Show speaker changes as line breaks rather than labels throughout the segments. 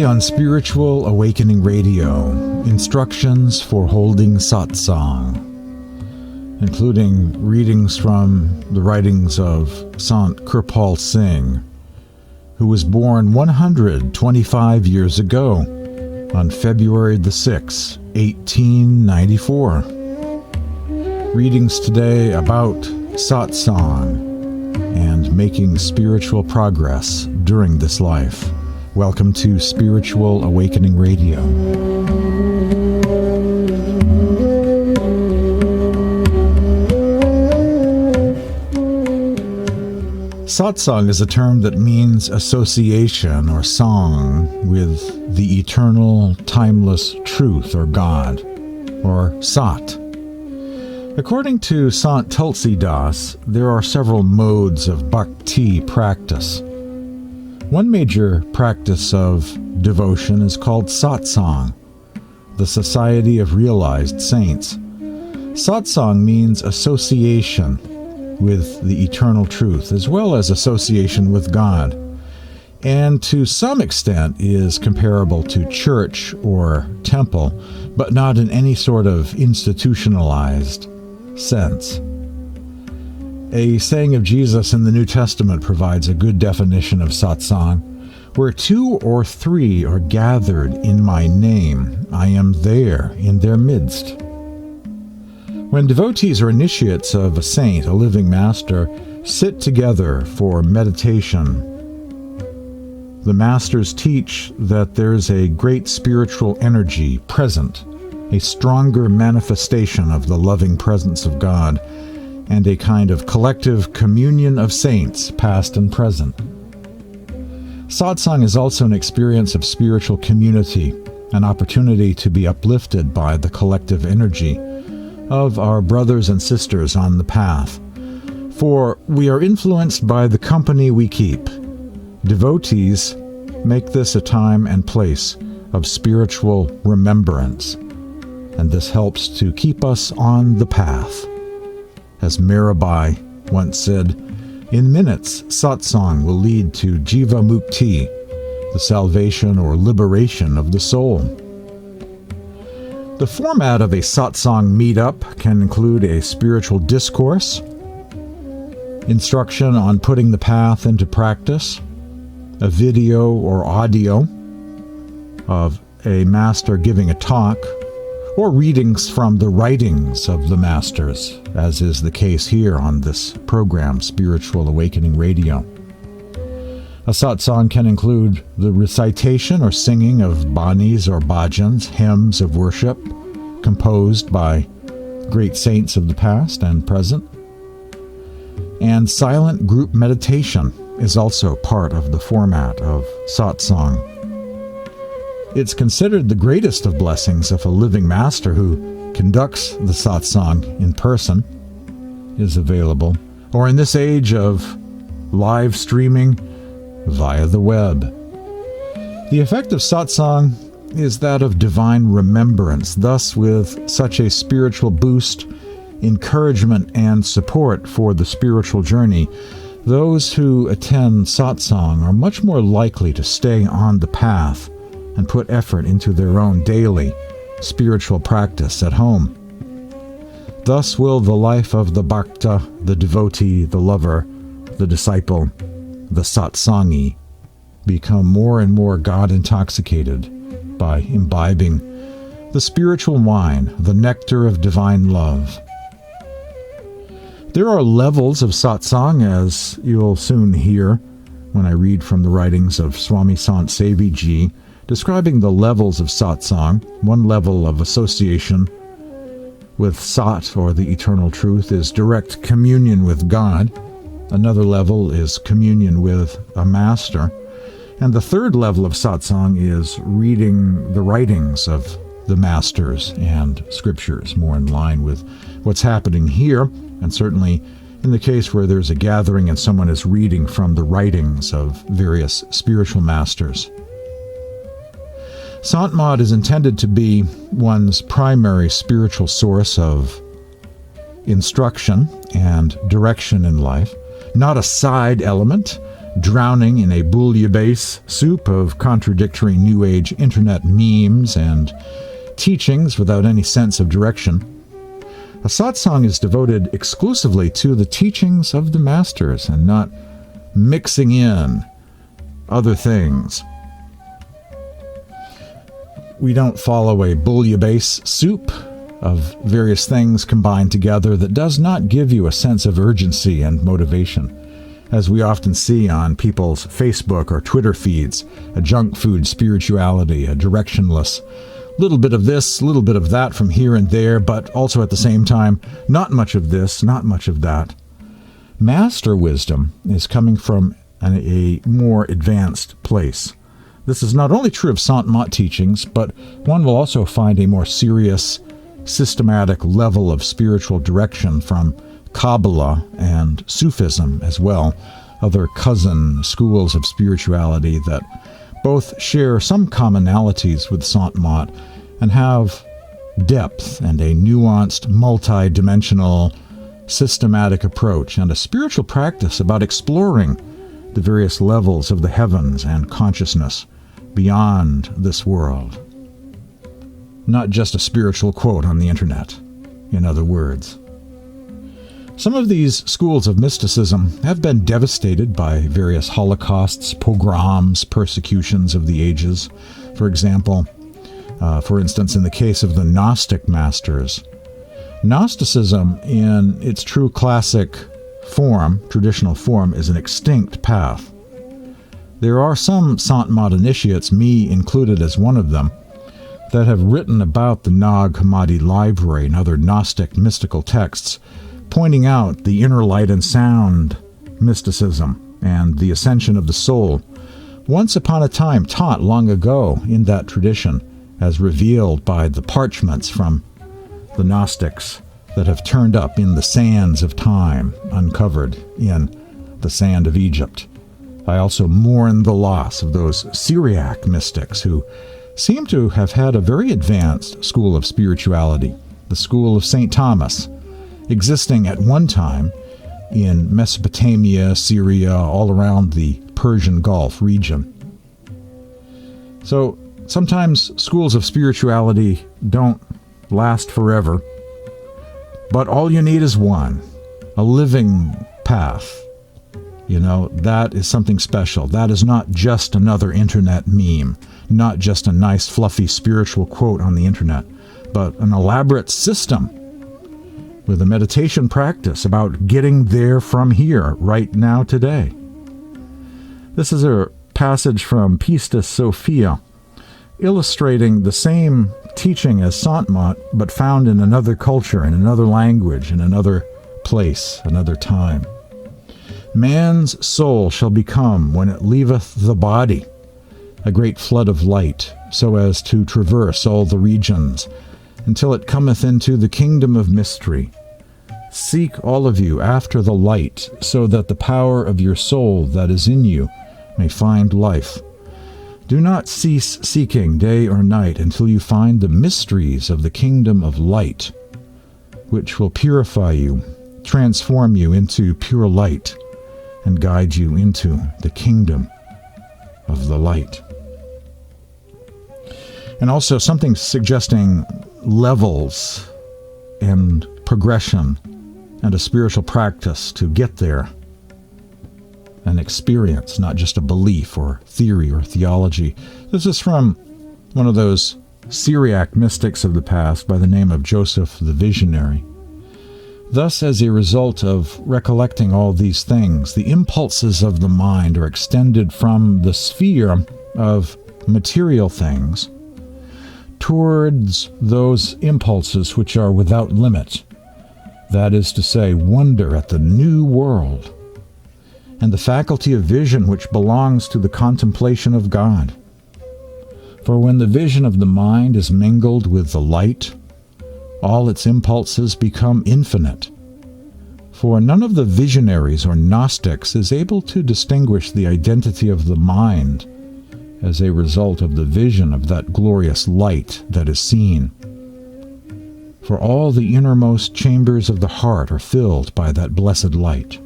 on Spiritual Awakening Radio, instructions for holding Satsang, including readings from the writings of Sant Kirpal Singh, who was born 125 years ago on February the 6th, 1894. Readings today about Satsang and making spiritual progress during this life. Welcome to Spiritual Awakening Radio. Satsang is a term that means association or song with the eternal, timeless truth or God, or Sat. According to Sant Tulsidas, there are several modes of bhakti practice. One major practice of devotion is called Satsang, the Society of Realized Saints. Satsang means association with the eternal truth, as well as association with God, and to some extent is comparable to church or temple, but not in any sort of institutionalized sense. A saying of Jesus in the New Testament provides a good definition of satsang. Where two or three are gathered in my name, I am there in their midst. When devotees or initiates of a saint, a living master, sit together for meditation, the masters teach that there's a great spiritual energy present, a stronger manifestation of the loving presence of God, and a kind of collective communion of saints, past and present. Satsang is also an experience of spiritual community, an opportunity to be uplifted by the collective energy of our brothers and sisters on the path. For we are influenced by the company we keep. Devotees make this a time and place of spiritual remembrance, and this helps to keep us on the path. As Mirabai once said, in minutes, satsang will lead to jiva mukti, the salvation or liberation of the soul. The format of a satsang meetup can include a spiritual discourse, instruction on putting the path into practice, a video or audio of a master giving a talk, or readings from the writings of the masters, as is the case here on this program, Spiritual Awakening Radio. A satsang can include the recitation or singing of banis or bhajans, hymns of worship, composed by great saints of the past and present. And silent group meditation is also part of the format of satsang. It's considered the greatest of blessings if a living master who conducts the satsang in person is available, or in this age of live streaming via the web. The effect of satsang is that of divine remembrance. Thus, with such a spiritual boost, encouragement, and support for the spiritual journey, those who attend satsang are much more likely to stay on the path and put effort into their own daily spiritual practice at home. Thus will the life of the bhakta, the devotee, the lover, the disciple, the satsangi, become more and more God-intoxicated by imbibing the spiritual wine, the nectar of divine love. There are levels of satsang, as you'll soon hear when I read from the writings of Swami Sant Sevi Ji, describing the levels of satsang. One level of association with Sat, or the eternal truth, is direct communion with God. Another level is communion with a master. And the third level of satsang is reading the writings of the masters and scriptures, more in line with what's happening here, and certainly in the case where there's a gathering and someone is reading from the writings of various spiritual masters. Sant Mod is intended to be one's primary spiritual source of instruction and direction in life, not a side element, drowning in a bouillabaisse soup of contradictory New Age internet memes and teachings without any sense of direction. A satsang is devoted exclusively to the teachings of the masters and not mixing in other things. We don't follow a bouillabaisse soup of various things combined together that does not give you a sense of urgency and motivation, as we often see on people's Facebook or Twitter feeds, a junk food spirituality, a directionless little bit of this, little bit of that from here and there, but also at the same time, not much of this, not much of that. Master wisdom is coming from a more advanced place. This is not only true of Sant teachings, but one will also find a more serious, systematic level of spiritual direction from Kabbalah and Sufism as well, other cousin schools of spirituality that both share some commonalities with Sant and have depth and a nuanced, multi-dimensional, systematic approach and a spiritual practice about exploring the various levels of the heavens and consciousness beyond this world. Not just a spiritual quote on the internet, in other words. Some of these schools of mysticism have been devastated by various holocausts, pogroms, persecutions of the ages. For instance, in the case of the Gnostic masters, Gnosticism in its true classic form, traditional form, is an extinct path. There are some Sant initiates, me included as one of them, that have written about the Nag Hammadi library and other Gnostic mystical texts, pointing out the inner light and sound mysticism and the ascension of the soul, once upon a time taught long ago in that tradition, as revealed by the parchments from the Gnostics that have turned up in the sands of time, uncovered in the sand of Egypt. I also mourn the loss of those Syriac mystics who seem to have had a very advanced school of spirituality, the school of St. Thomas, existing at one time in Mesopotamia, Syria, all around the Persian Gulf region. So sometimes schools of spirituality don't last forever, but all you need is one, a living path. That is something special. That is not just another internet meme, not just a nice fluffy spiritual quote on the internet, but an elaborate system with a meditation practice about getting there from here, right now, today. This is a passage from Pistis Sophia, illustrating the same teaching as Sant, but found in another culture, in another language, in another place, another time. Man's soul shall become, when it leaveth the body, a great flood of light, so as to traverse all the regions, until it cometh into the kingdom of mystery. Seek all of you after the light, so that the power of your soul that is in you may find life. Do not cease seeking day or night until you find the mysteries of the kingdom of light, which will purify you, transform you into pure light, and guide you into the kingdom of the light. And also something suggesting levels and progression and a spiritual practice to get there. An experience, not just a belief or theory or theology. This is from one of those Syriac mystics of the past by the name of Joseph the Visionary. Thus, as a result of recollecting all these things, the impulses of the mind are extended from the sphere of material things towards those impulses which are without limit, that is to say, wonder at the new world, and the faculty of vision which belongs to the contemplation of God. For when the vision of the mind is mingled with the light, all its impulses become infinite. For none of the visionaries or Gnostics is able to distinguish the identity of the mind as a result of the vision of that glorious light that is seen. For all the innermost chambers of the heart are filled by that blessed light.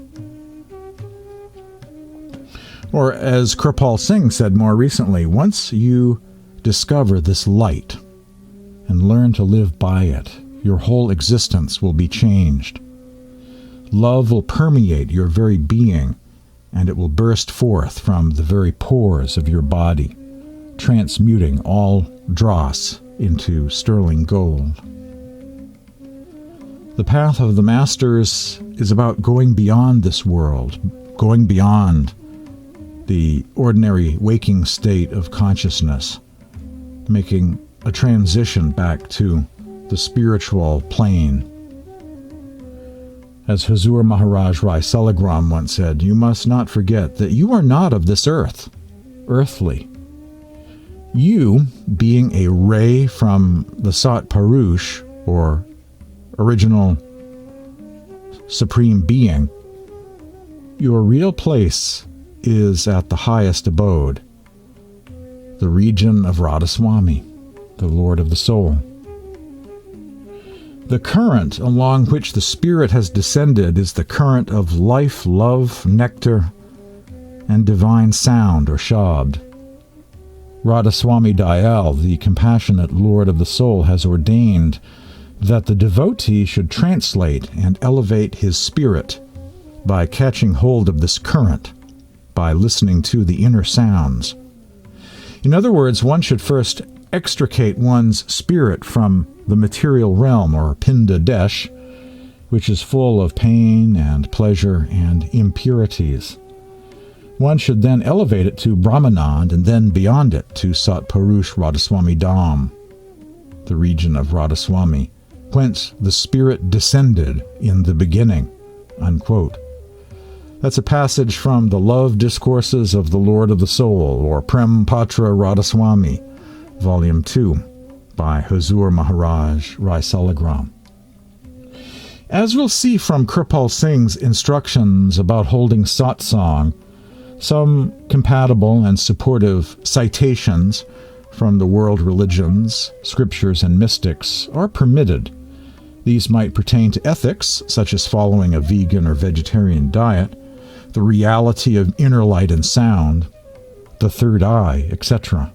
Or as Kirpal Singh said more recently, once you discover this light and learn to live by it, your whole existence will be changed. Love will permeate your very being, and it will burst forth from the very pores of your body, transmuting all dross into sterling gold. The path of the Masters is about going beyond this world, going beyond the ordinary waking state of consciousness, making a transition back to the spiritual plane. As Hazur Maharaj Rai Salagram once said, you must not forget that you are not of this earth, earthly. You, being a ray from the Sat Purush, or original supreme being, your real place is at the highest abode, the region of Radhasoami, the Lord of the Soul. The current along which the Spirit has descended is the current of life, love, nectar, and divine sound, or shabd. Radhasoami Dayal, the compassionate Lord of the Soul, has ordained that the devotee should translate and elevate his spirit by catching hold of this current, by listening to the inner sounds. In other words, one should first extricate one's spirit from the material realm, or Pinda Desh, which is full of pain and pleasure and impurities. One should then elevate it to Brahmanand, and then beyond it to Sat Purush Radhasoami Dham, the region of Radhasoami, whence the Spirit descended in the beginning, unquote. That's a passage from the Love Discourses of the Lord of the Soul, or Prem Patra Radhasoami, Volume 2, by Hazur Maharaj Rai Salagram. As we'll see from Kirpal Singh's instructions about holding satsang, some compatible and supportive citations from the world religions, scriptures, and mystics are permitted. These might pertain to ethics, such as following a vegan or vegetarian diet, the reality of inner light and sound, the third eye, etc.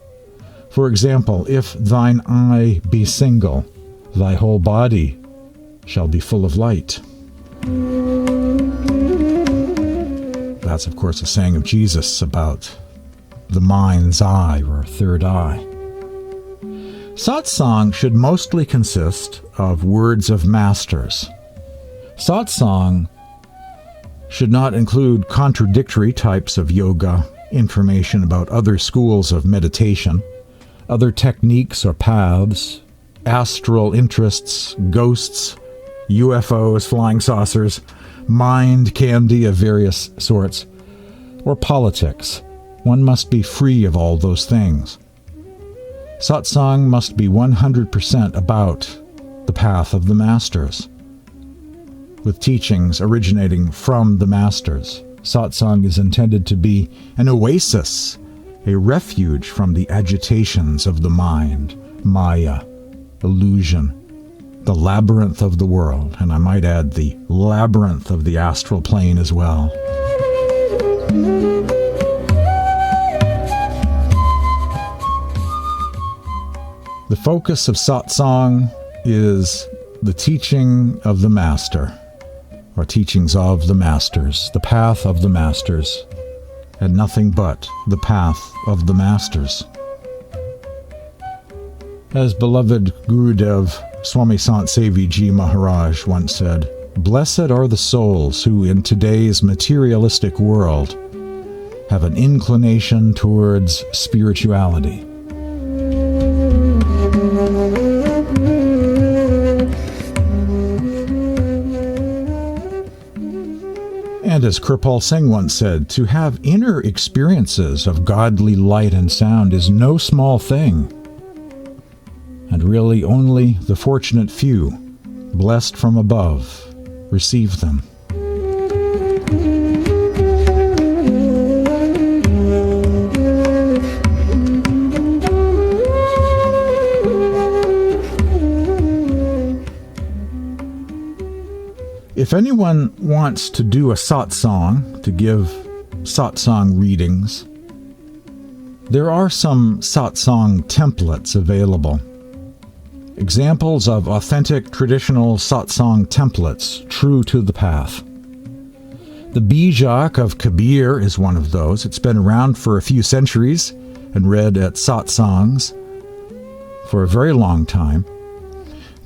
For example, if thine eye be single, thy whole body shall be full of light. That's, of course, a saying of Jesus about the mind's eye, or third eye. Satsang should mostly consist of words of masters. Satsang should not include contradictory types of yoga, information about other schools of meditation, other techniques or paths, astral interests, ghosts, UFOs, flying saucers, mind candy of various sorts, or politics. One must be free of all those things. Satsang must be 100% about the path of the Masters, with teachings originating from the Masters. Satsang is intended to be an oasis, a refuge from the agitations of the mind, Maya, illusion, the labyrinth of the world, and I might add the labyrinth of the astral plane as well. The focus of satsang is the teaching of the Master, or teachings of the Masters, the path of the Masters, and nothing but the path of the Masters. As beloved Gurudev Swami Sant Sevi Ji Maharaj once said, "Blessed are the souls who in today's materialistic world have an inclination towards spirituality." And as Kirpal Singh once said, to have inner experiences of godly light and sound is no small thing, and really only the fortunate few, blessed from above, receive them. If anyone wants to do a satsang, to give satsang readings. There are some satsang templates available. Examples of authentic traditional satsang templates, true to the path. The Jacques of Kabir is one of those. It's been around for a few centuries and read at satsangs for a very long time.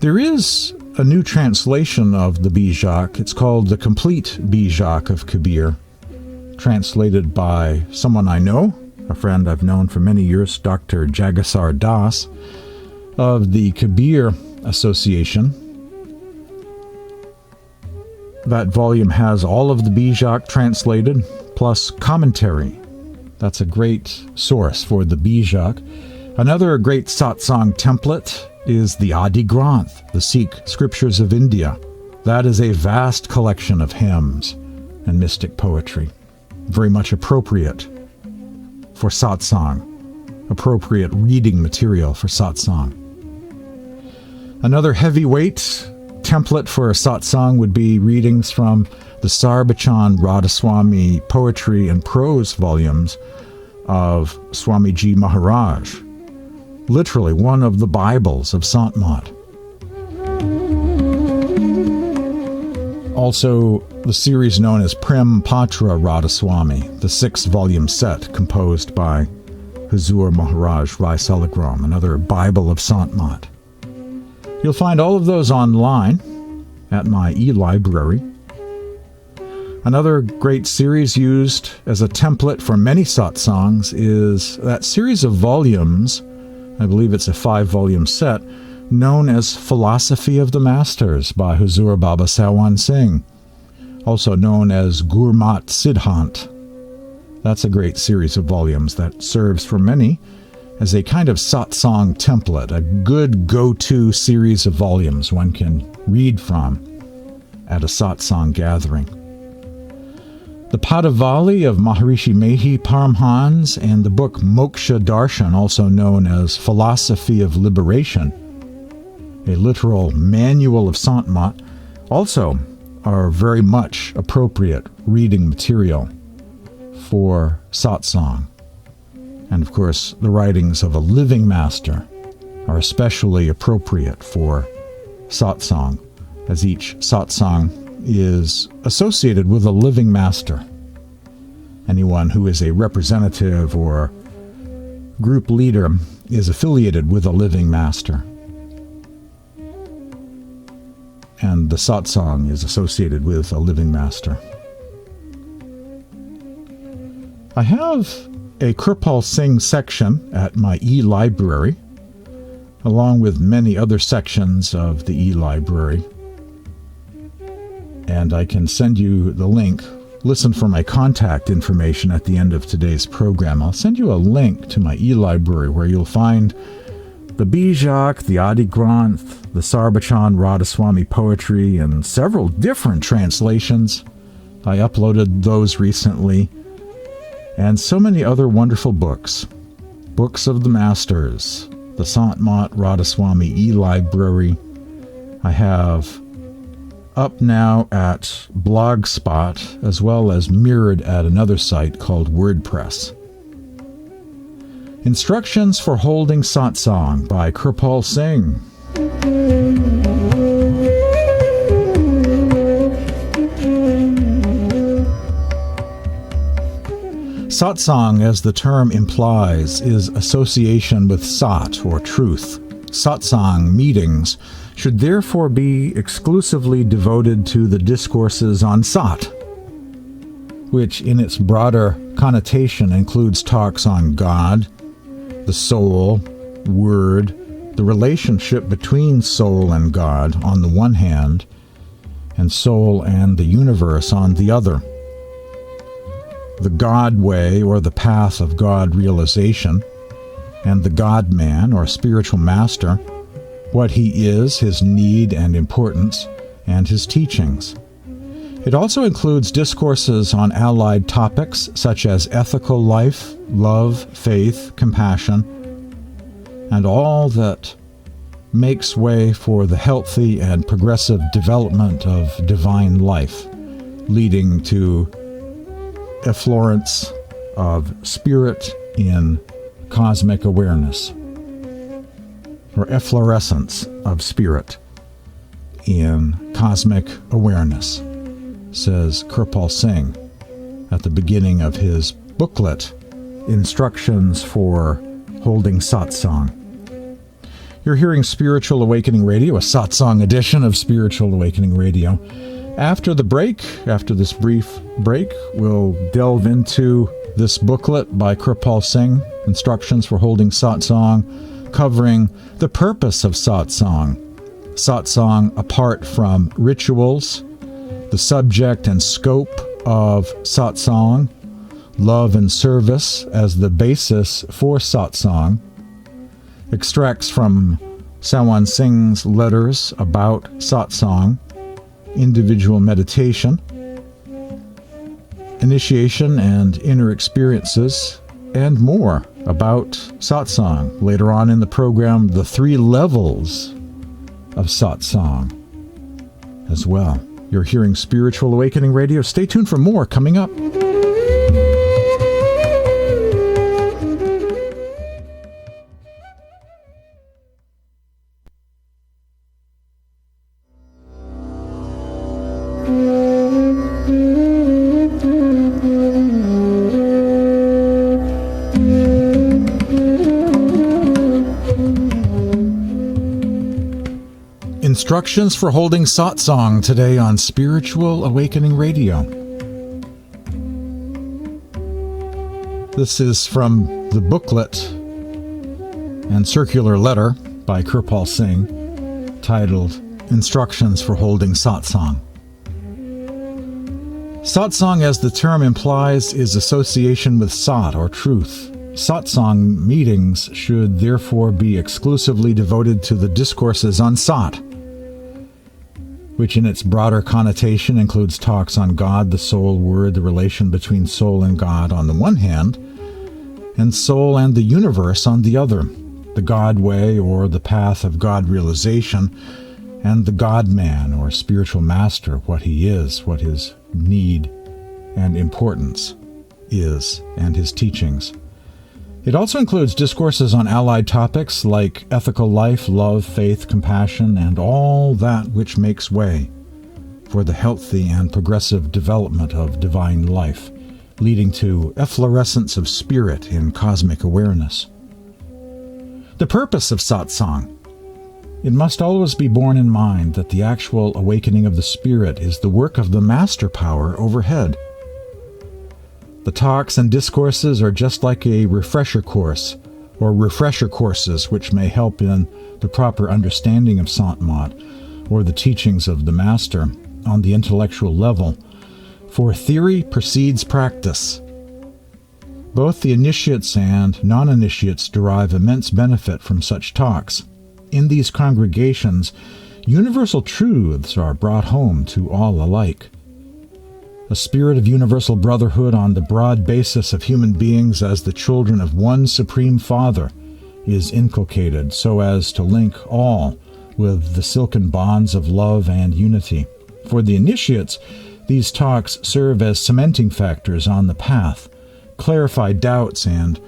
There is a new translation of the Jacques. It's called The Complete Jacques of Kabir, translated by someone I know, a friend I've known for many years, Dr. Jacques Das of the Kabir Association. That volume has all of the Jacques translated, plus commentary. That's a great source for the Jacques. Another great satsang template is the Adi Granth, the Sikh scriptures of India. That is a vast collection of hymns and mystic poetry, very much appropriate for satsang, appropriate reading material for satsang. Another heavyweight template for a satsang would be readings from the Sarbachan Radhasoami poetry and prose volumes of Swamiji Maharaj, literally one of the Bibles of Sant. Also, the series known as Prem Patra Radhasoami, the 6-volume set composed by Huzur Maharaj Rai Salagram, another Bible of Sant. You'll find all of those online at my e-library. Another great series used as a template for many satsangs is that series of volumes, I believe it's a 5-volume set, known as Philosophy of the Masters by Huzur Baba Sawan Singh, also known as Gurmat Siddhant. That's a great series of volumes that serves for many as a kind of satsang template, a good go-to series of volumes one can read from at a satsang gathering. The Padavali of Maharishi Mehi Paramhans and the book Moksha Darshan, also known as Philosophy of Liberation, a literal manual of Sant, also are very much appropriate reading material for satsang. And of course, the writings of a living master are especially appropriate for satsang, as each satsang is associated with a living master. Anyone who is a representative or group leader is affiliated with a living master. And the satsang is associated with a living master. I have a Kirpal Singh section at my e-library, along with many other sections of the e-library. And I can send you the link. Listen for my contact information at the end of today's program. I'll send you a link to my e-library where you'll find the Jacques, the Adi Granth, the Sarbachan Radhasoami poetry, and several different translations. I uploaded those recently. And so many other wonderful books. Books of the Masters, the Sant Radhasoami e-library. I have up now at Blogspot, as well as mirrored at another site called WordPress. Instructions for Holding Satsang by Kirpal Singh. Satsang, as the term implies, is association with Sat, or truth. Satsang meetings should therefore be exclusively devoted to the discourses on Sat, which in its broader connotation includes talks on God, the soul, word, the relationship between soul and God on the one hand, and soul and the universe on the other. The God way, or the path of God realization, and the God man, or spiritual master, what he is, his need and importance, and his teachings. It also includes discourses on allied topics such as ethical life, love, faith, compassion, and all that makes way for the healthy and progressive development of divine life, leading to efflorescence of spirit in cosmic awareness, or efflorescence of spirit in cosmic awareness, says Kirpal Singh at the beginning of his booklet, Instructions for Holding Satsang. You're hearing Spiritual Awakening Radio, a Satsang edition of Spiritual Awakening Radio. After this brief break, we'll delve into this booklet by Kirpal Singh, Instructions for Holding Satsang, covering the purpose of satsang, satsang apart from rituals, the subject and scope of satsang, love and service as the basis for satsang, extracts from Sawan Singh's letters about satsang, individual meditation, initiation and inner experiences, and more about satsang. Later on in the program, the 3 levels of satsang as well. You're hearing Spiritual Awakening Radio. Stay tuned for more coming up. Instructions for Holding Satsang today on Spiritual Awakening Radio. This is from the booklet and circular letter by Kirpal Singh titled Instructions for Holding Satsang. Satsang, as the term implies, is association with Sat, or truth. Satsang meetings should therefore be exclusively devoted to the discourses on Sat, which in its broader connotation includes talks on God, the soul, word, the relation between soul and God on the one hand, and soul and the universe on the other, the God way, or the path of God realization, and the God-man, or spiritual master, what he is, what his need and importance is, and his teachings. It also includes discourses on allied topics like ethical life, love, faith, compassion, and all that which makes way for the healthy and progressive development of divine life, leading to efflorescence of spirit in cosmic awareness. The purpose of satsang. It must always be borne in mind that the actual awakening of the spirit is the work of the master power overhead. The talks and discourses are just like a refresher course, or refresher courses which may help in the proper understanding of Sant Mat, or the teachings of the Master, on the intellectual level, for theory precedes practice. Both the initiates and non-initiates derive immense benefit from such talks. In these congregations, universal truths are brought home to all alike. A spirit of universal brotherhood on the broad basis of human beings as the children of one Supreme Father is inculcated so as to link all with the silken bonds of love and unity. For the initiates, these talks serve as cementing factors on the path, clarify doubts and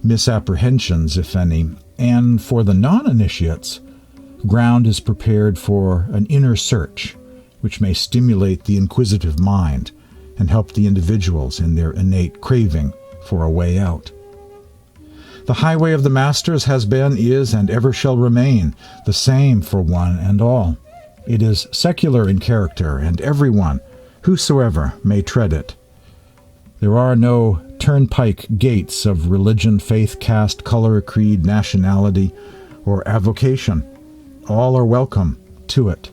misapprehensions, if any, and for the non-initiates, ground is prepared for an inner search, which may stimulate the inquisitive mind and help the individuals in their innate craving for a way out. The highway of the Masters has been, is, and ever shall remain the same for one and all. It is secular in character, and everyone, whosoever, may tread it. There are no turnpike gates of religion, faith, caste, color, creed, nationality, or avocation. All are welcome to it,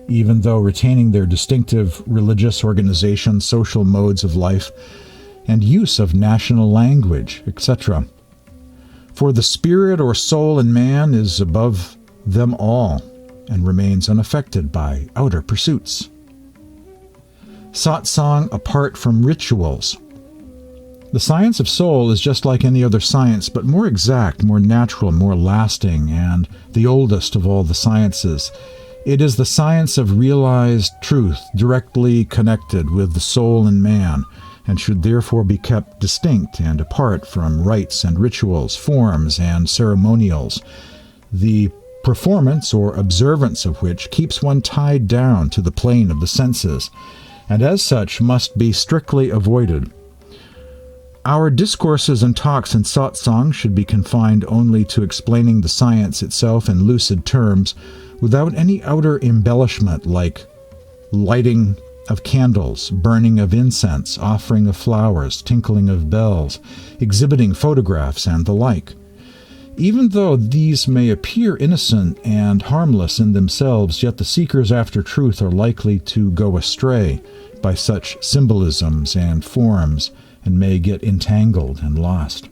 even though retaining their distinctive religious organization, social modes of life, and use of national language, etc. For the spirit or soul in man is above them all and remains unaffected by outer pursuits. Satsang apart from rituals. The science of soul is just like any other science, but more exact, more natural, more lasting, and the oldest of all the sciences. It is the science of realized truth directly connected with the soul in man, and should therefore be kept distinct and apart from rites and rituals, forms and ceremonials, the performance or observance of which keeps one tied down to the plane of the senses, and as such must be strictly avoided. Our discourses and talks in satsang should be confined only to explaining the science itself in lucid terms, without any outer embellishment like lighting of candles, burning of incense, offering of flowers, tinkling of bells, exhibiting photographs, and the like. Even though these may appear innocent and harmless in themselves, yet the seekers after truth are likely to go astray by such symbolisms and forms, and may get entangled and lost.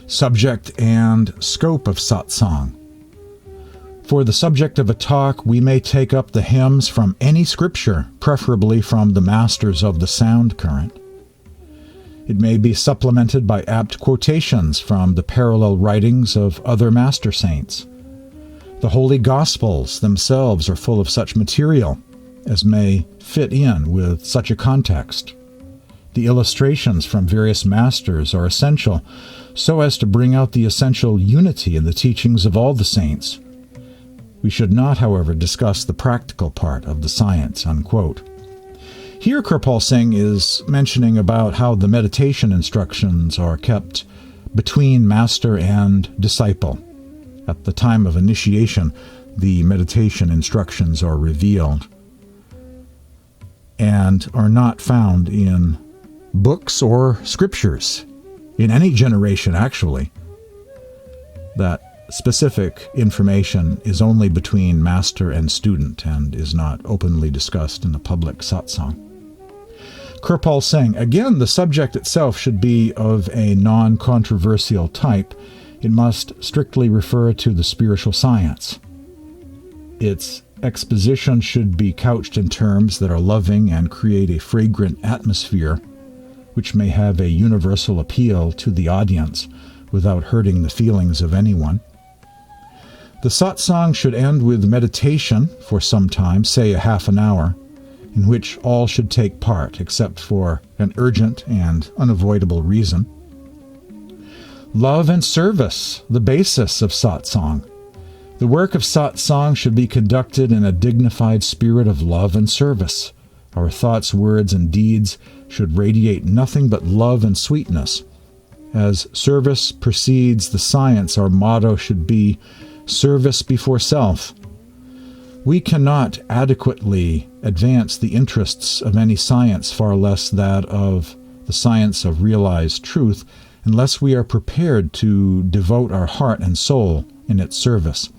Subject and scope of satsang. For the subject of a talk, we may take up the hymns from any scripture, preferably from the masters of the sound current. It may be supplemented by apt quotations from the parallel writings of other master saints. The Holy Gospels themselves are full of such material as may fit in with such a context. The illustrations from various masters are essential so as to bring out the essential unity in the teachings of all the saints. We should not, however, discuss the practical part of the science, unquote. Here Kirpal Singh is mentioning about how the meditation instructions are kept between master and disciple. At the time of initiation, the meditation instructions are revealed and are not found in books or scriptures, in any generation actually. That specific information is only between master and student and is not openly discussed in the public satsang. Kirpal Singh, again, the subject itself should be of a non-controversial type. It must strictly refer to the spiritual science. Its exposition should be couched in terms that are loving and create a fragrant atmosphere, which may have a universal appeal to the audience without hurting the feelings of anyone. The satsang should end with meditation for some time, say a half an hour, in which all should take part, except for an urgent and unavoidable reason. Love and service, the basis of satsang. The work of satsang should be conducted in a dignified spirit of love and service. Our thoughts, words, and deeds should radiate nothing but love and sweetness. As service precedes the science, our motto should be service before self. We cannot adequately advance the interests of any science, far less that of the science of realized truth, unless we are prepared to devote our heart and soul in its service.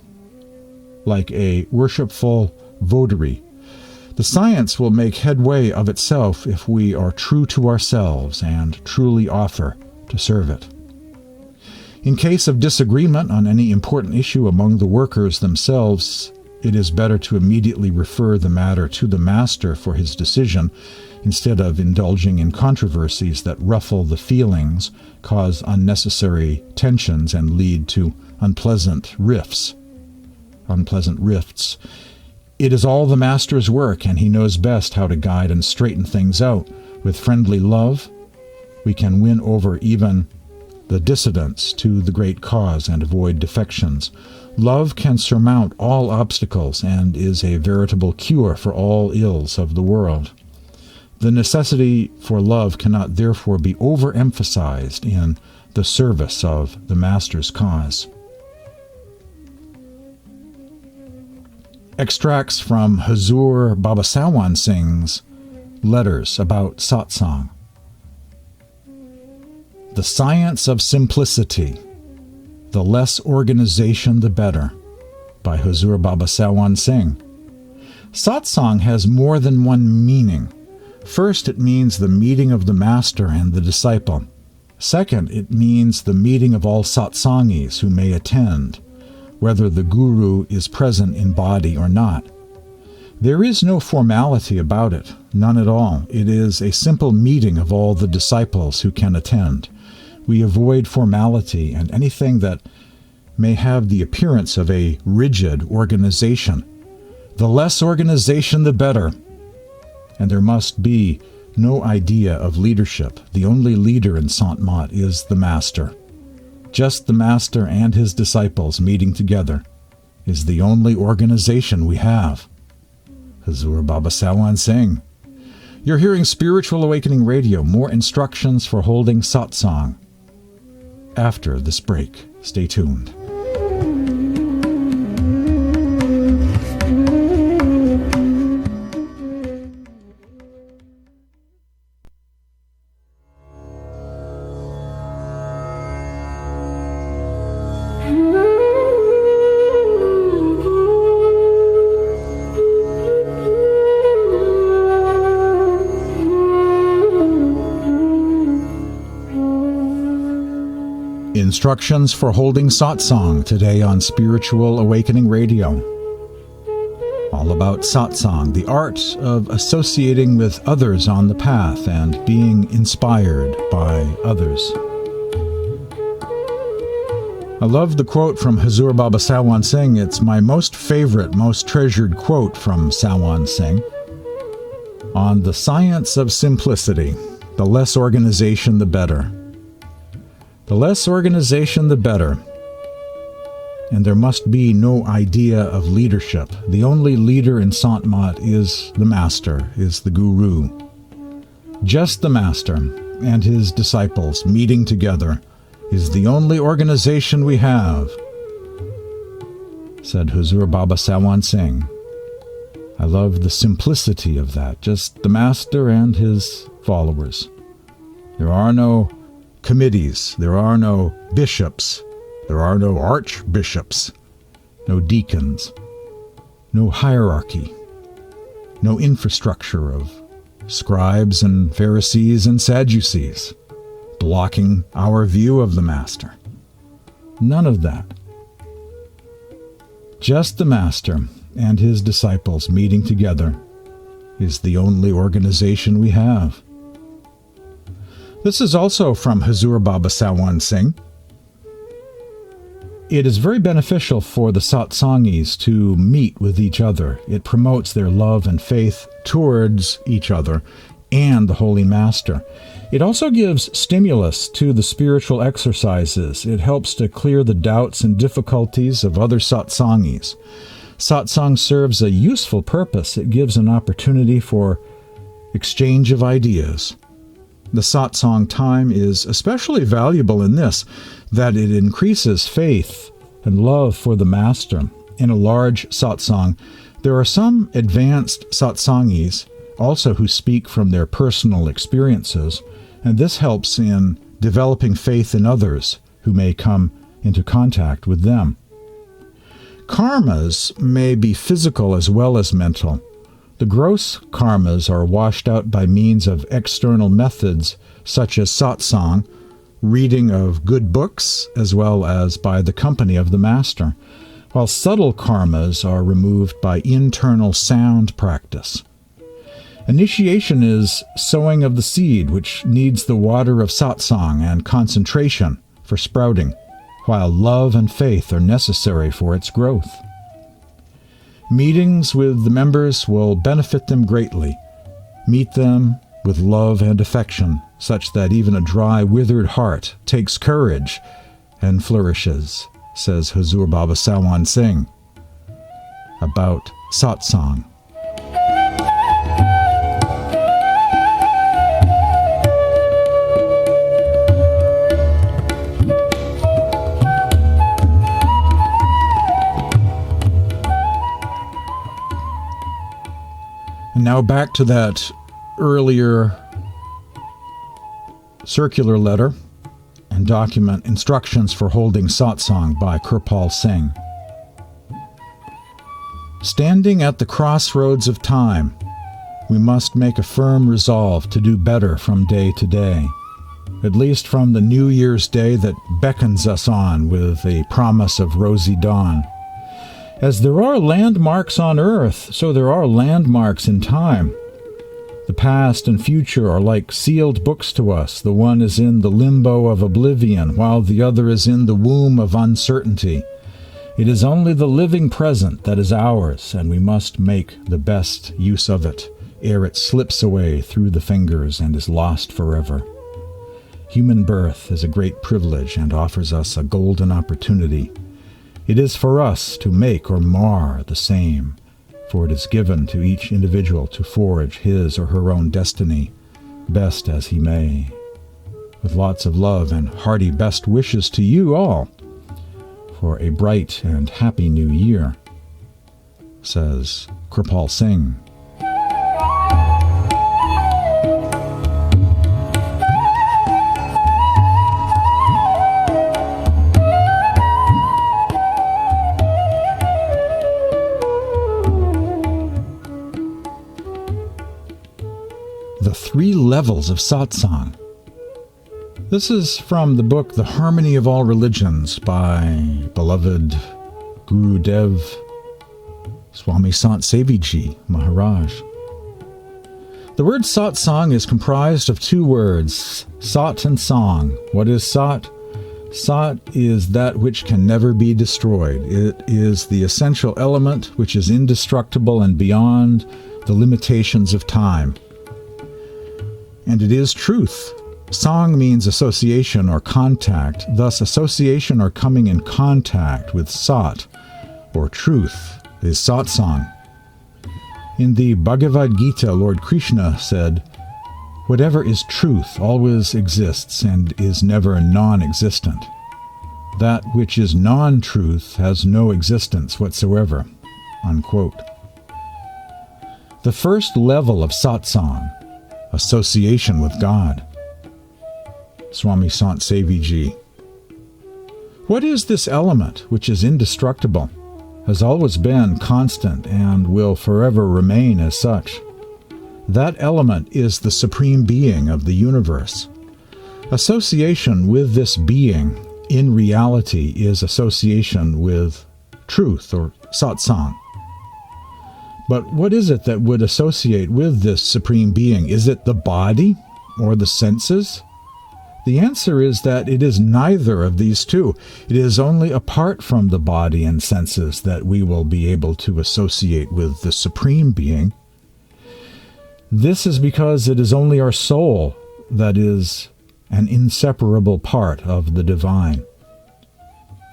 Like a worshipful votary, the science will make headway of itself if we are true to ourselves and truly offer to serve it. In case of disagreement on any important issue among the workers themselves, it is better to immediately refer the matter to the master for his decision, instead of indulging in controversies that ruffle the feelings, cause unnecessary tensions, and lead to unpleasant rifts. It is all the master's work, and he knows best how to guide and straighten things out. With friendly love, we can win over even the dissidents to the great cause and avoid defections. Love can surmount all obstacles and is a veritable cure for all ills of the world. The necessity for love cannot therefore be overemphasized in the service of the master's cause. Extracts from Hazur Babasawan Singh's letters about satsang. The Science of Simplicity, the less organization the better, by Hazur Babasawan Singh. Satsang has more than one meaning. First, it means the meeting of the master and the disciple. Second, it means the meeting of all satsangis who may attend, whether the guru is present in body or not. There is no formality about it, none at all. It is a simple meeting of all the disciples who can attend. We avoid formality and anything that may have the appearance of a rigid organization. The less organization, the better. and there must be no idea of leadership. The only leader in Sant Mat is the Master. Just the Master and his disciples meeting together is the only organization we have. Hazur Baba Sawan Singh. You're hearing Spiritual Awakening Radio. More instructions for holding satsang. After this break, stay tuned. Instructions for holding satsang today on Spiritual Awakening Radio. All about satsang, the art of associating with others on the path and being inspired by others. I love the quote from Hazur Baba Sawan Singh. It's my most favorite, most treasured quote from Sawan Singh. On the science of simplicity, the less organization, the better. The less organization, the better. And there must be no idea of leadership. The only leader in Sant Mat is the Master, is the Guru. Just the Master and his disciples meeting together is the only organization we have, said Hazur Baba Sawan Singh. I love the simplicity of that. Just the Master and his followers. There are no committees, there are no bishops, there are no archbishops, no deacons, no hierarchy, no infrastructure of scribes and Pharisees and Sadducees blocking our view of the Master. None of that. Just the Master and his disciples meeting together is the only organization we have. This is also from Hazur Baba Sawan Singh. It is very beneficial for the satsangis to meet with each other. It promotes their love and faith towards each other and the Holy Master. It also gives stimulus to the spiritual exercises. It helps to clear the doubts and difficulties of other satsangis. Satsang serves a useful purpose. It gives an opportunity for exchange of ideas. The satsang time is especially valuable in this, that it increases faith and love for the Master. In a large satsang, there are some advanced satsangis also who speak from their personal experiences, and this helps in developing faith in others who may come into contact with them. Karmas may be physical as well as mental. The gross karmas are washed out by means of external methods such as satsang, reading of good books, as well as by the company of the Master, while subtle karmas are removed by internal sound practice. Initiation is sowing of the seed, which needs the water of satsang and concentration for sprouting, while love and faith are necessary for its growth. Meetings with the members will benefit them greatly. Meet them with love and affection, such that even a dry, withered heart takes courage and flourishes, says Hazur Baba Sawan Singh about satsang. And now back to that earlier circular letter and document Instructions for Holding Satsang by Kirpal Singh. Standing at the crossroads of time, we must make a firm resolve to do better from day to day, at least from the New Year's Day that beckons us on with a promise of rosy dawn. As there are landmarks on earth, so there are landmarks in time. The past and future are like sealed books to us. The one is in the limbo of oblivion, while the other is in the womb of uncertainty. It is only the living present that is ours, and we must make the best use of it. ere it slips away through the fingers and is lost forever. Human birth is a great privilege and offers us a golden opportunity. It is for us to make or mar the same, for it is given to each individual to forge his or her own destiny, best as he may. With lots of love and hearty best wishes to you all for a bright and happy new year, says Kirpal Singh. The 3 levels of Satsang. This is from the book The Harmony of All Religions by beloved Guru Dev Swami Sant Ji Maharaj. The word Satsang is comprised of 2 words, Sat and Sang. What is Sat? Sat is that which can never be destroyed. It is the essential element which is indestructible and beyond the limitations of time. And it is truth. Sang means association or contact. Thus, association or coming in contact with Sat, or truth, is Satsang. In the Bhagavad Gita, Lord Krishna said, "Whatever is truth always exists and is never non-existent. That which is non-truth has no existence whatsoever." Unquote. The first level of Satsang, association with God. Swami Sant Ji. What is this element which is indestructible, has always been constant, and will forever remain as such? That element is the Supreme Being of the universe. Association with this being, in reality, is association with truth, or Satsang. But what is it that would associate with this Supreme Being? Is it the body or the senses? The answer is that it is neither of these two. It is only apart from the body and senses that we will be able to associate with the Supreme Being. This is because it is only our soul that is an inseparable part of the divine.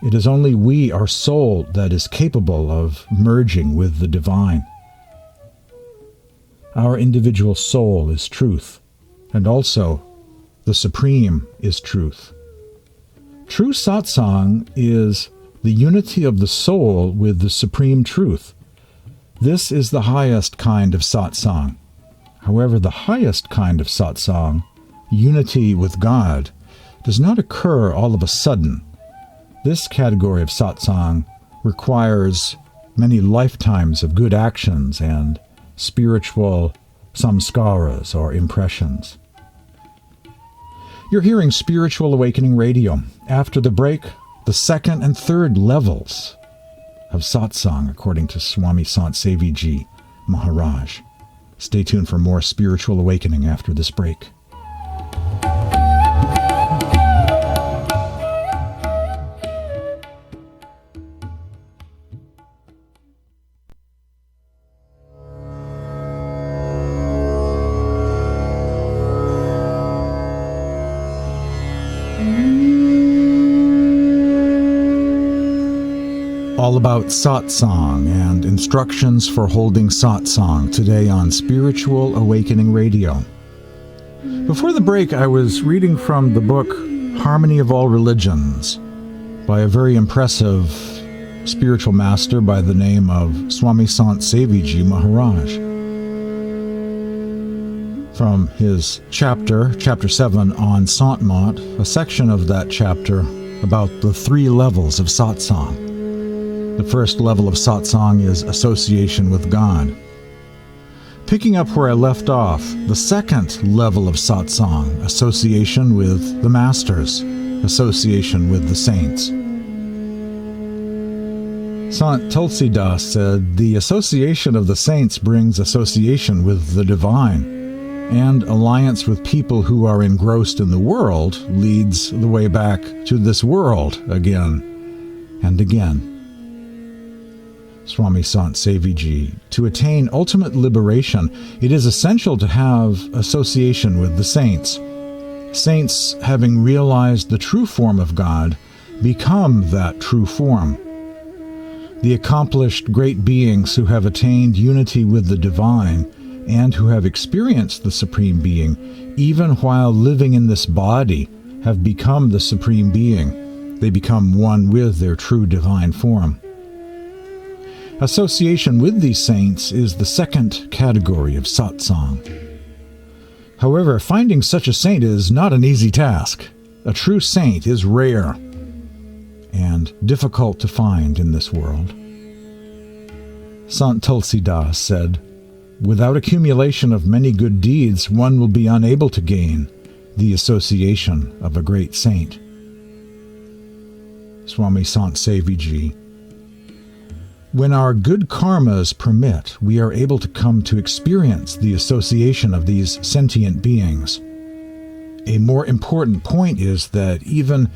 It is only we, our soul, that is capable of merging with the divine. Our individual soul is truth, and also the Supreme is truth. True Satsang is the unity of the soul with the Supreme Truth. This is the highest kind of Satsang. However, the highest kind of Satsang, unity with God, does not occur all of a sudden. This category of Satsang requires many lifetimes of good actions and spiritual samskaras, or impressions. You're hearing Spiritual Awakening Radio. After the break, the 2nd and 3rd levels of Satsang, according to Swami Sant Ji Maharaj. Stay tuned for more Spiritual Awakening after this break. All about Satsang and instructions for holding Satsang today on Spiritual Awakening Radio. Before the break, I was reading from the book Harmony of All Religions by a very impressive spiritual master by the name of Swami Sant Ji Maharaj. From his chapter 7 on Sant, a section of that chapter about the 3 levels of Satsang. The first level of Satsang is association with God. Picking up where I left off, the 2nd level of Satsang, association with the Masters, association with the Saints. Sant Tulsidas said, "The association of the Saints brings association with the Divine, and alliance with people who are engrossed in the world leads the way back to this world again and again." Swami Sant Seviji, to attain ultimate liberation, it is essential to have association with the saints. Saints, having realized the true form of God, become that true form. The accomplished great beings who have attained unity with the divine and who have experienced the Supreme Being, even while living in this body, have become the Supreme Being. They become one with their true divine form. Association with these saints is the second category of satsang. However, finding such a saint is not an easy task. A true saint is rare and difficult to find in this world. Sant Tulsidas said, "Without accumulation of many good deeds, one will be unable to gain the association of a great saint." Swami Sant Seviji, when our good karmas permit, we are able to come to experience the association of these sentient beings. A more important point is that even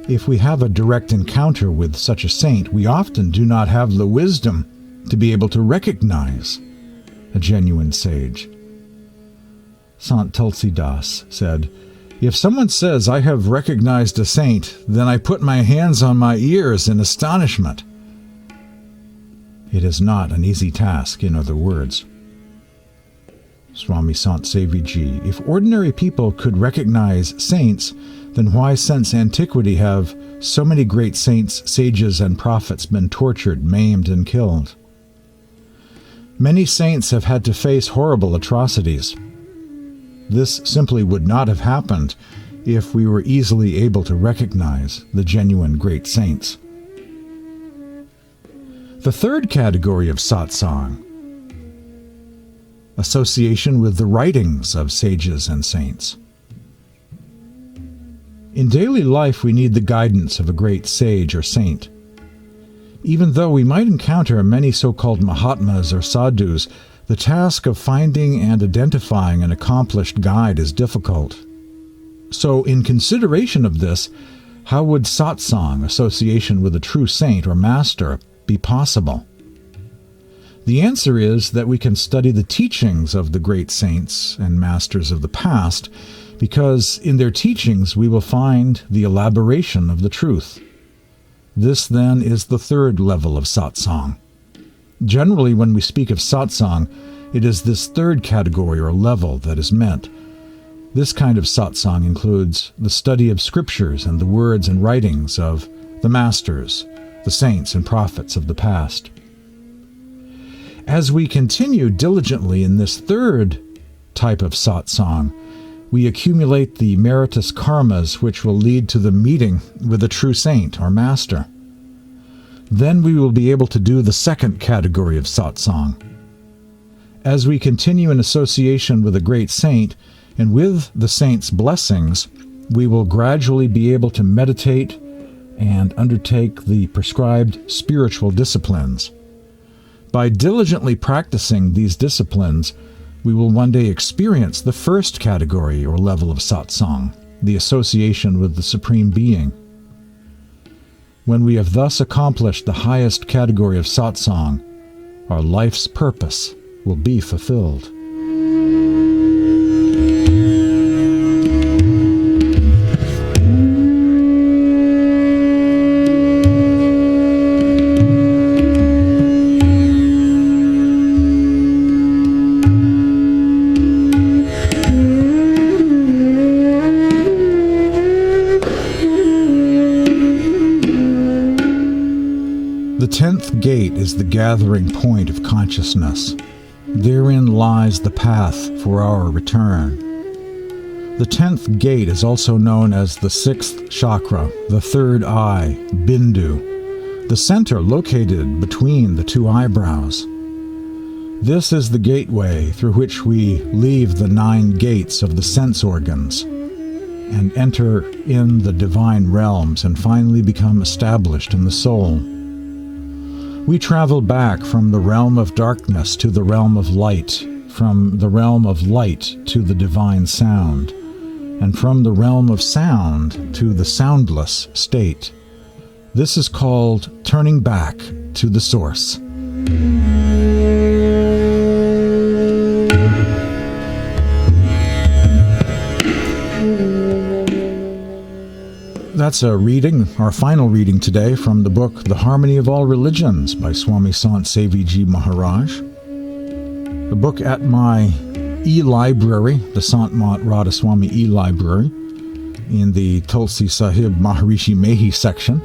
if we have a direct encounter with such a saint, we often do not have the wisdom to be able to recognize a genuine sage. Sant Tulsidas said, "If someone says, 'I have recognized a saint,' then I put my hands on my ears in astonishment." It is not an easy task, in other words. Swami Sant Seviji, if ordinary people could recognize saints, then why since antiquity have so many great saints, sages, and prophets been tortured, maimed, and killed? Many saints have had to face horrible atrocities. This simply would not have happened if we were easily able to recognize the genuine great saints. The third category of satsang, association with the writings of sages and saints. In daily life, we need the guidance of a great sage or saint. Even though we might encounter many so-called Mahatmas or sadhus, the task of finding and identifying an accomplished guide is difficult. So, in consideration of this, how would satsang, association with a true saint or master, be possible? The answer is that we can study the teachings of the great saints and masters of the past, because in their teachings we will find the elaboration of the truth. This, then, is the third level of satsang. Generally, when we speak of satsang, it is this third category or level that is meant. This kind of satsang includes the study of scriptures and the words and writings of the masters, the saints and prophets of the past. As we continue diligently in this third type of satsang, we accumulate the meritorious karmas which will lead to the meeting with a true saint or master. Then we will be able to do the second category of satsang. As we continue in association with a great saint, and with the saint's blessings, we will gradually be able to meditate and undertake the prescribed spiritual disciplines. By diligently practicing these disciplines, we will one day experience the first category or level of satsang, the association with the Supreme Being. When we have thus accomplished the highest category of satsang, our life's purpose will be fulfilled. The 10th gate is the gathering point of consciousness. Therein lies the path for our return. The 10th gate is also known as the 6th chakra, the third eye, bindu, the center located between the two eyebrows. This is the gateway through which we leave the 9 gates of the sense organs and enter in the divine realms and finally become established in the soul. We travel back from the realm of darkness to the realm of light, from the realm of light to the divine sound, and from the realm of sound to the soundless state. This is called turning back to the source. That's a reading, our final reading today, from the book The Harmony of All Religions by Swami Sant Seviji Maharaj. The book at my e-library, the Sant Mat Radhasoami e-library, in the Tulsi Sahib Maharishi Mehi section.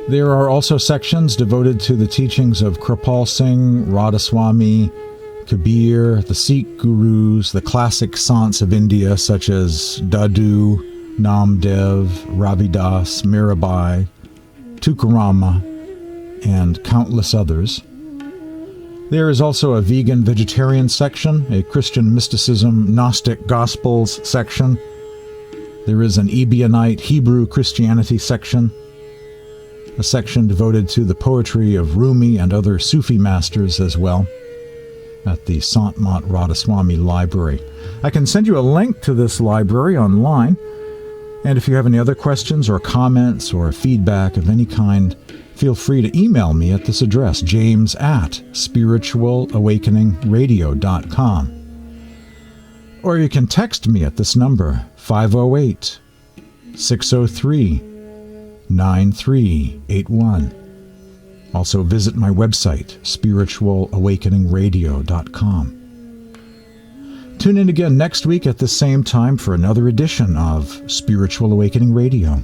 There are also sections devoted to the teachings of Kirpal Singh, Radhasoami, Kabir, the Sikh gurus, the classic Sants of India such as Dadu, Namdev, Ravidas, Mirabai, Tukarama, and countless others. There is also a vegan-vegetarian section, a Christian mysticism, Gnostic Gospels section. There is an Ebionite Hebrew Christianity section, a section devoted to the poetry of Rumi and other Sufi masters as well, at the Sant Mat Radhasoami Library. I can send you a link to this library online, and if you have any other questions or comments or feedback of any kind, feel free to email me at this address, james@spiritualawakeningradio.com. Or you can text me at this number, 508-603-9381. Also visit my website, spiritualawakeningradio.com. Tune in again next week at the same time for another edition of Spiritual Awakening Radio.